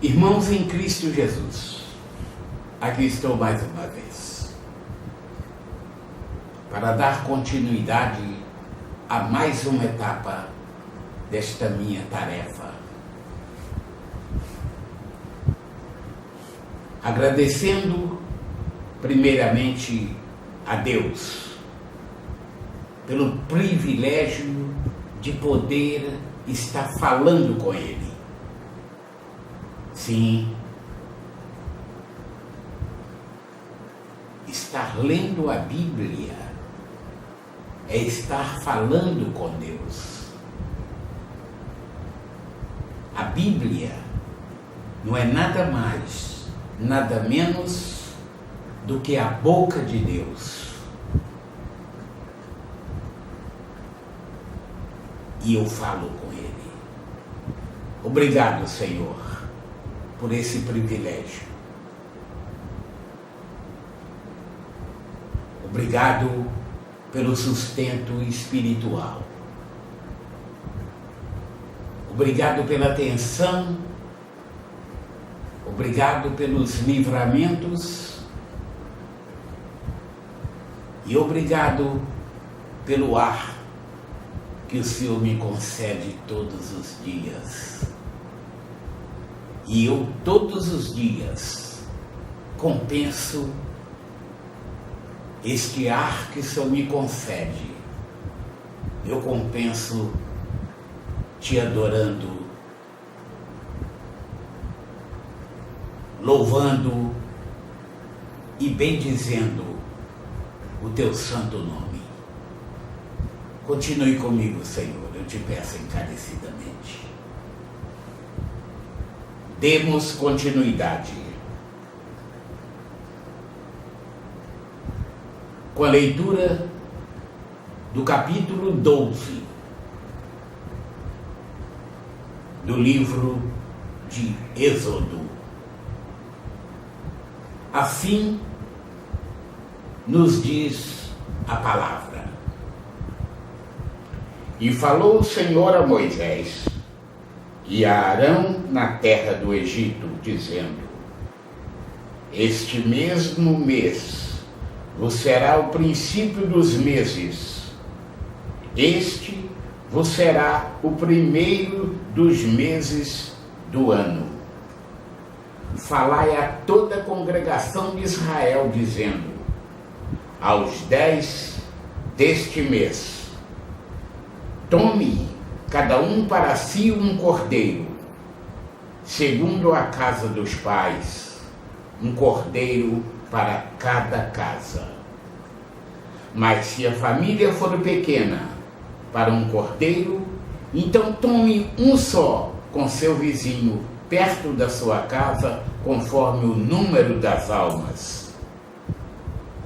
Irmãos em Cristo Jesus, aqui estou mais uma vez para dar continuidade a mais uma etapa desta minha tarefa. Agradecendo primeiramente a Deus pelo privilégio de poder estar falando com Ele. Sim, estar lendo a Bíblia é estar falando com Deus. A Bíblia não é nada mais, nada menos do que a boca de Deus. E eu falo com Ele. Obrigado, Senhor, por esse privilégio. Obrigado pelo sustento espiritual. Obrigado pela atenção. Obrigado pelos livramentos. E obrigado pelo ar que o Senhor me concede todos os dias. E eu todos os dias compenso este ar que o Senhor me concede. Eu compenso te adorando, louvando e bendizendo o teu santo nome. Continue comigo, Senhor, eu te peço encarecidamente. Demos continuidade com a leitura do capítulo 12 do livro de Êxodo. Assim nos diz a palavra. E falou o Senhor a Moisés e a Arão na terra do Egito, dizendo: Este mesmo mês vos será o princípio dos meses. Este vos será o primeiro dos meses do ano. Falai a toda a congregação de Israel, dizendo: Aos 10 deste mês, tome cada um para si um cordeiro, segundo a casa dos pais, um cordeiro para cada casa. Mas se a família for pequena para um cordeiro, então tome um só com seu vizinho perto da sua casa, conforme o número das almas.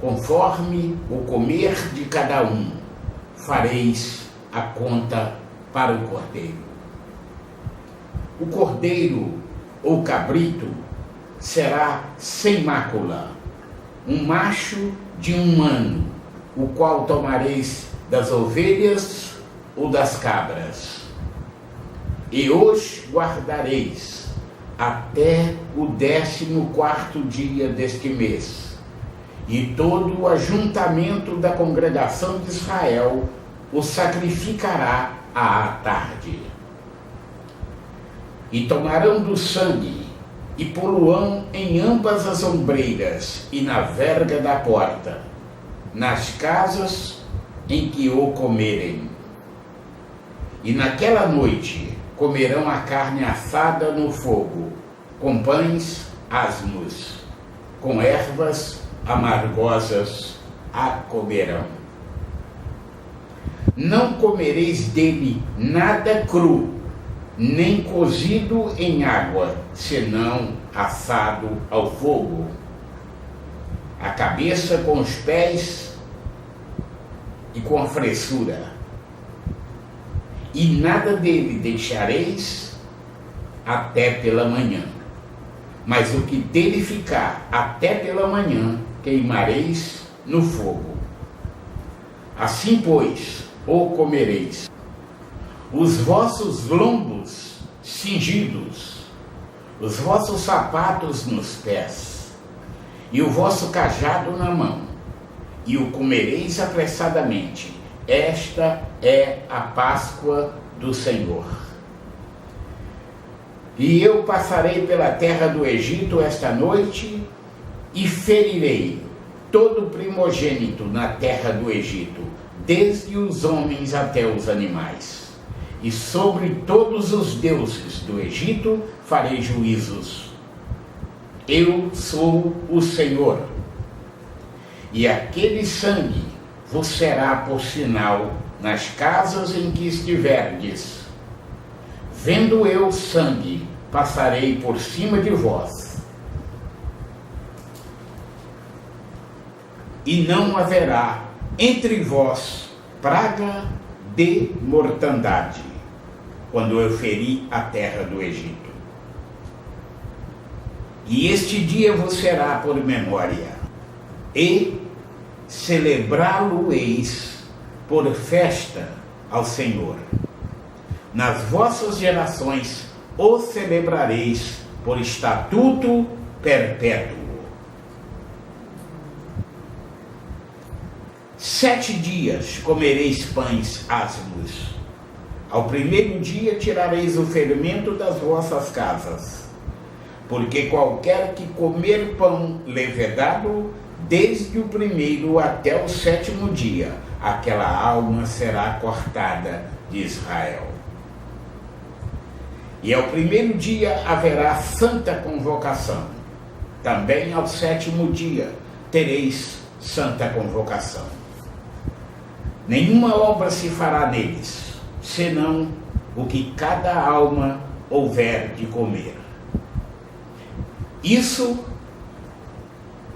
Conforme o comer de cada um, fareis a conta para o cordeiro. O cordeiro ou cabrito será sem mácula, um macho de 1 ano, o qual tomareis das ovelhas ou das cabras. E os guardareis até o 14º dia deste mês. E todo o ajuntamento da congregação de Israel o sacrificará à tarde. E tomarão do sangue e poluão em ambas as ombreiras e na verga da porta, nas casas em que o comerem. E naquela noite comerão a carne assada no fogo, com pães asmos, com ervas amargosas a comerão. Não comereis dele nada cru, nem cozido em água, senão assado ao fogo. A cabeça com os pés e com a fressura. E nada dele deixareis até pela manhã. Mas o que dele ficar até pela manhã, queimareis no fogo. Assim, pois, o comereis. Os vossos lombos cingidos, os vossos sapatos nos pés, e o vosso cajado na mão, e o comereis apressadamente. Esta é a Páscoa do Senhor. E eu passarei pela terra do Egito esta noite, e ferirei todo primogênito na terra do Egito, desde os homens até os animais. E sobre todos os deuses do Egito farei juízos. Eu sou o Senhor. E aquele sangue vos será por sinal nas casas em que estiverdes. Vendo eu sangue, passarei por cima de vós. E não haverá entre vós praga de mortandade, quando eu feri a terra do Egito. E este dia vos será por memória, e celebrá-lo-eis por festa ao Senhor. Nas vossas gerações o celebrareis por estatuto perpétuo. 7 dias comereis pães asmos. Ao primeiro dia tirareis o fermento das vossas casas, porque qualquer que comer pão levedado, desde o primeiro até o 7º dia, aquela alma será cortada de Israel. E ao primeiro dia haverá santa convocação. Também ao 7º dia tereis santa convocação. Nenhuma obra se fará neles, senão o que cada alma houver de comer. Isso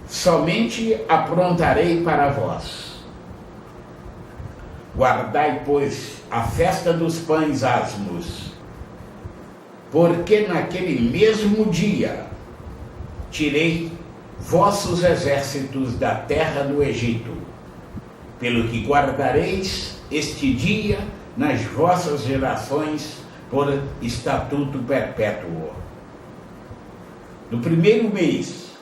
somente aprontarei para vós. Guardai, pois, a festa dos pães asmos, porque naquele mesmo dia tirei vossos exércitos da terra do Egito, pelo que guardareis este dia nas vossas gerações por estatuto perpétuo. No primeiro mês,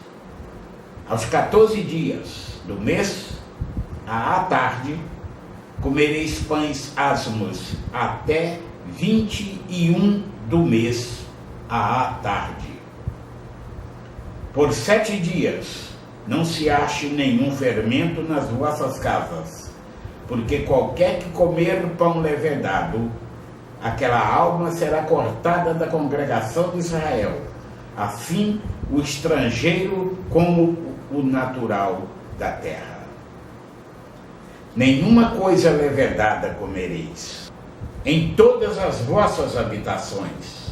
aos 14 dias do mês, à tarde, comereis pães asmos até 21 do mês, à tarde. Por 7 dias não se ache nenhum fermento nas vossas casas, porque qualquer que comer pão levedado, aquela alma será cortada da congregação de Israel, assim o estrangeiro como o natural da terra. Nenhuma coisa levedada comereis. Em todas as vossas habitações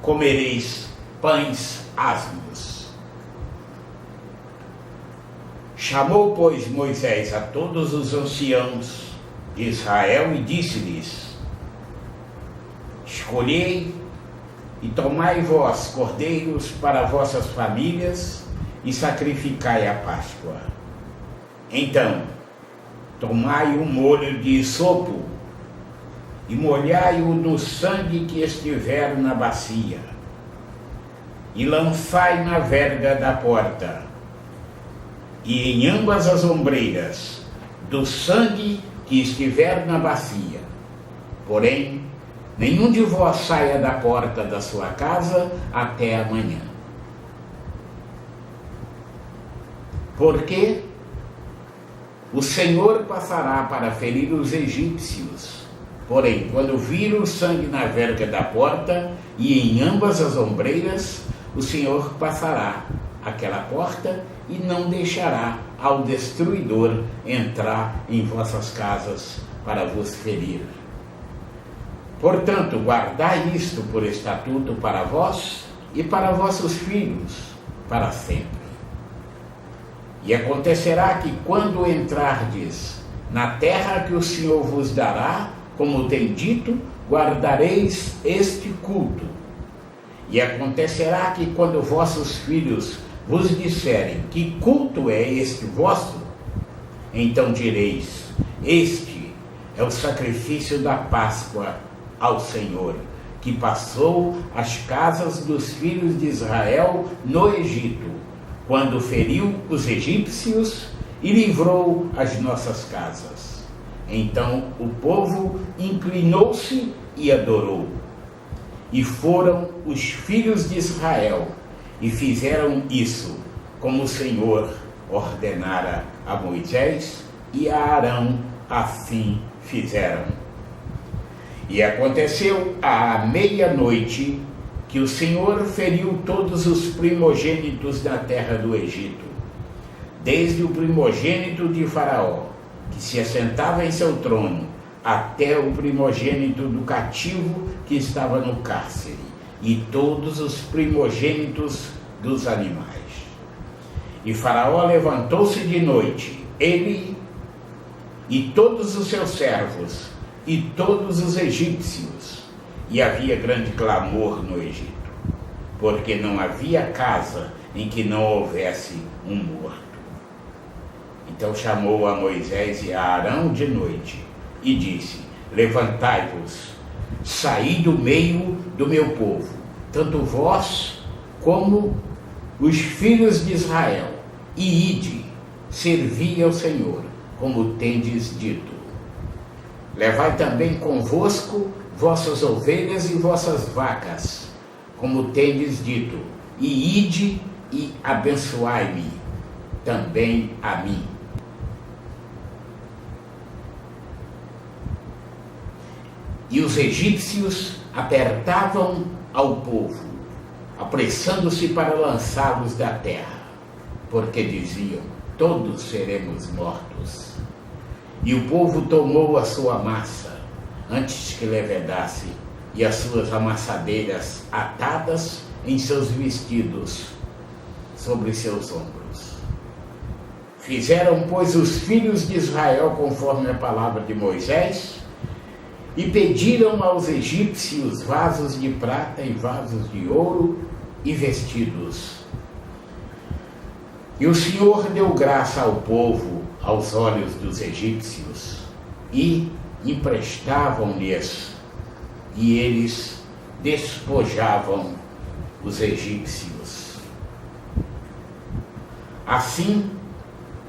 comereis pães asmos. Chamou, pois, Moisés a todos os anciãos de Israel e disse-lhes: escolhei e tomai vós cordeiros para vossas famílias e sacrificai a Páscoa. Então, tomai um molho de hisopo e molhai-o no sangue que estiver na bacia, e lançai na verga da porta, e em ambas as ombreiras do sangue que estiver na bacia. Porém, nenhum de vós saia da porta da sua casa até amanhã. Porque o Senhor passará para ferir os egípcios. Porém, quando vir o sangue na verga da porta e em ambas as ombreiras, o Senhor passará aquela porta e não deixará ao destruidor entrar em vossas casas para vos ferir. Portanto, guardai isto por estatuto para vós e para vossos filhos para sempre. E acontecerá que quando entrardes na terra que o Senhor vos dará, como tem dito, guardareis este culto. E acontecerá que quando vossos filhos vos disserem: que culto é este vosso? Então direis: este é o sacrifício da Páscoa ao Senhor, que passou as casas dos filhos de Israel no Egito, quando feriu os egípcios e livrou as nossas casas. Então o povo inclinou-se e adorou. E foram os filhos de Israel e fizeram isso, como o Senhor ordenara a Moisés e a Arão, assim fizeram. E aconteceu à meia-noite que o Senhor feriu todos os primogênitos da terra do Egito, desde o primogênito de Faraó, que se assentava em seu trono, até o primogênito do cativo que estava no cárcere, e todos os primogênitos dos animais. E Faraó levantou-se de noite, ele e todos os seus servos, e todos os egípcios, e havia grande clamor no Egito, porque não havia casa em que não houvesse um morto. Então chamou a Moisés e a Arão de noite, e disse: levantai-vos, saí do meio do meu povo, tanto vós como os filhos de Israel, e ide, servi ao Senhor, como tendes dito. Levai também convosco vossas ovelhas e vossas vacas, como tendes dito, e ide e abençoai-me também a mim. E os egípcios apertavam ao povo, apressando-se para lançá-los da terra, porque diziam: todos seremos mortos. E o povo tomou a sua massa, antes que levedasse, e as suas amassadeiras atadas em seus vestidos, sobre seus ombros. Fizeram, pois, os filhos de Israel conforme a palavra de Moisés, e pediram aos egípcios vasos de prata e vasos de ouro e vestidos. E o Senhor deu graça ao povo aos olhos dos egípcios, e emprestavam-lhes, e eles despojavam os egípcios. Assim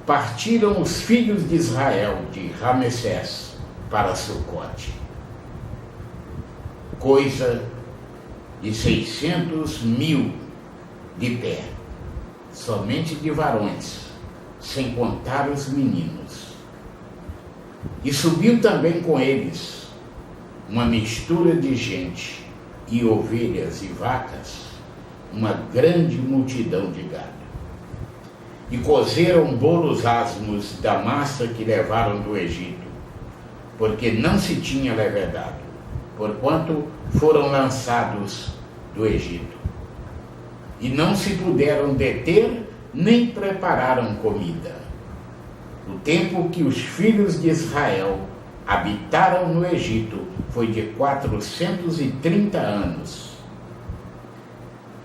partiram os filhos de Israel de Ramessés para Sucote, coisa de 600.000 de pé, somente de varões, sem contar os meninos. E subiu também com eles uma mistura de gente, e ovelhas e vacas, uma grande multidão de gado. E cozeram bolos asmos da massa que levaram do Egito, porque não se tinha levedado, porquanto foram lançados do Egito. E não se puderam deter, nem prepararam comida. O tempo que os filhos de Israel habitaram no Egito foi de 430 anos.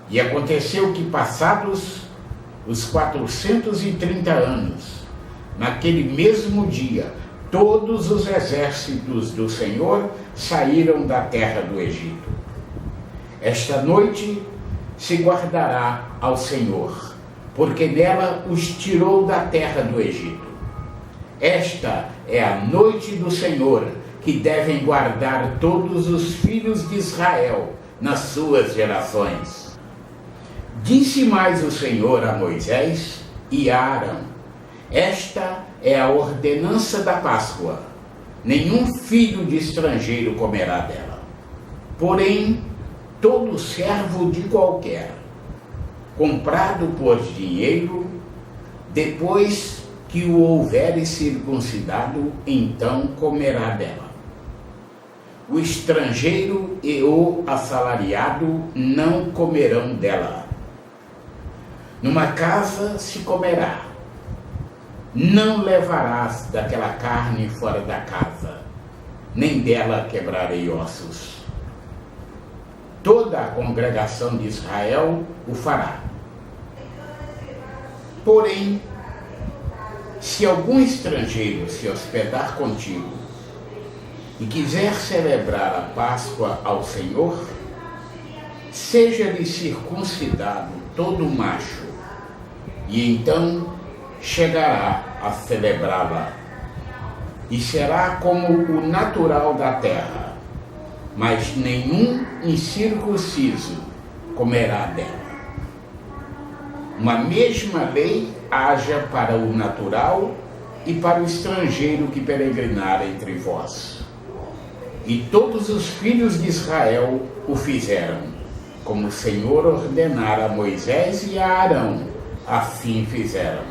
E aconteceu que, passados os 430 anos, naquele mesmo dia, todos os exércitos do Senhor saíram da terra do Egito. Esta noite se guardará ao Senhor, porque nela os tirou da terra do Egito. Esta é a noite do Senhor, que devem guardar todos os filhos de Israel nas suas gerações. Disse mais o Senhor a Moisés e a Arão: esta é a ordenança da Páscoa. Nenhum filho de estrangeiro comerá dela. Porém, todo servo de qualquer, comprado por dinheiro, depois que o houver circuncidado, então comerá dela. O estrangeiro e o assalariado não comerão dela. Numa casa se comerá. Não levarás daquela carne fora da casa, nem dela quebrarei ossos. Toda a congregação de Israel o fará. Porém, se algum estrangeiro se hospedar contigo e quiser celebrar a Páscoa ao Senhor, seja-lhe circuncidado todo macho, e então chegará a celebrá-la, e será como o natural da terra, mas nenhum incircunciso comerá dela. Uma mesma lei haja para o natural e para o estrangeiro que peregrinar entre vós. E todos os filhos de Israel o fizeram, como o Senhor ordenara a Moisés e a Arão, assim fizeram.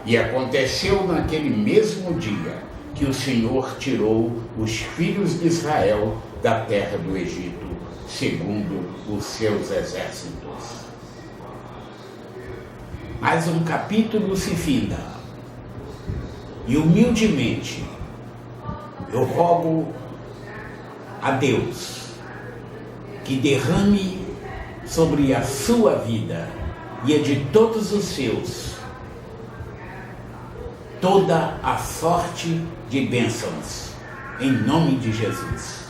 E aconteceu naquele mesmo dia que o Senhor tirou os filhos de Israel da terra do Egito, segundo os seus exércitos. Mais um capítulo se finda, e humildemente eu rogo a Deus que derrame sobre a sua vida e a de todos os seus toda a sorte de bênçãos, em nome de Jesus.